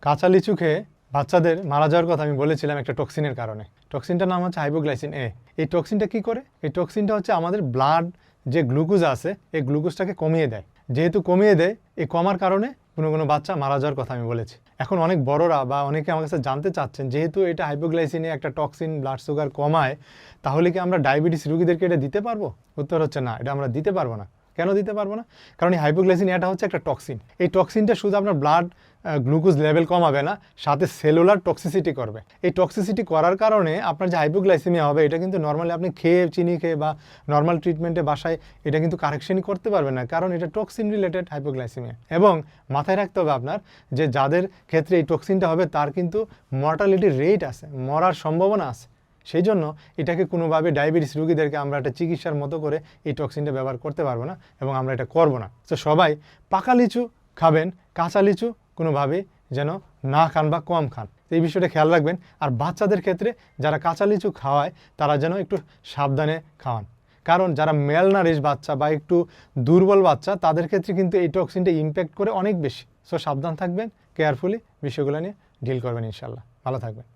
কাঁচা লিচু খেয়ে বাচ্চাদের মারা যাওয়ার কথা আমি বলেছিলাম একটা টক্সিনের কারণে। টক্সিনটার নাম হচ্ছে হাইপোগ্লাইসিন এ। এই টক্সিনটা কি করে? এই টক্সিনটা হচ্ছে আমাদের ব্লাড যে গ্লুকোজ আছে এই গ্লুকোজটাকে কমিয়ে দেয়। যেহেতু কমিয়ে দেয়, এই কমার কারণে কোনো বাচ্চা মারা যাওয়ার কথা আমি বলেছি। এখন অনেক বড়রা বা অনেকে আমার কাছে জানতে চাচ্ছেন, যেহেতু এটা হাইপোগ্লাইসিনে একটা টক্সিন ব্লাড সুগার কমায়, তাহলে কি আমরা ডায়াবেটিস রোগীদেরকে এটা দিতে পারবো? উত্তর হচ্ছে না, এটা আমরা দিতে পারবো না। কেন দিতে পারবো না? কারণ এই হাইপোগ্লাইসিন এটা হচ্ছে একটা টক্সিন। এই টক্সিনটা শুধু আপনার ব্লাড গ্লুকোজ লেভেল কমাবে না, সাথে সেলুলার টক্সিসিটি করবে। এই টক্সিসিটি করার কারণে আপনার যে হাইপোগ্লাইসেমিয়া হবে, এটা কিন্তু নর্মালি আপনি খেয়ে চিনি খেয়ে বা নর্মাল ট্রিটমেন্টে বাসায় এটা কিন্তু কারেকশনই করতে পারবেন না, কারণ এটা টক্সিন রিলেটেড হাইপোগ্লাইসেমিয়া। এবং মাথায় রাখতে হবে আপনার, যে যাদের ক্ষেত্রে এই টক্সিনটা হবে তার কিন্তু মর্টালিটি রেট আছে, মরার সম্ভাবনা আছে। সেই জন্য এটাকে কোনোভাবে ডায়াবেটিস রোগীদেরকে আমরা একটা চিকিৎসার মতো করে এই টক্সিনটা ব্যবহার করতে পারবো না, এবং আমরা এটা করবো না। তো সবাই পাকা লিচু খাবেন, কাঁচা লিচু কোনোভাবেই যেন না খান বা কম খান, এই বিষয়টা খেয়াল রাখবেন। আর বাচ্চাদের ক্ষেত্রে যারা কাঁচা লিচু খাওয়ায় তারা যেন একটু সাবধানে খাওয়ান, কারণ যারা ম্যালনারিশ বাচ্চা বা একটু দুর্বল বাচ্চা তাদের ক্ষেত্রে কিন্তু এই টক্সিনটা ইম্প্যাক্ট করে অনেক বেশি। সো সাবধান থাকবেন, কেয়ারফুলি বিষয়গুলো নিয়ে ডিল করবেন। ইনশাল্লাহ ভালো থাকবেন।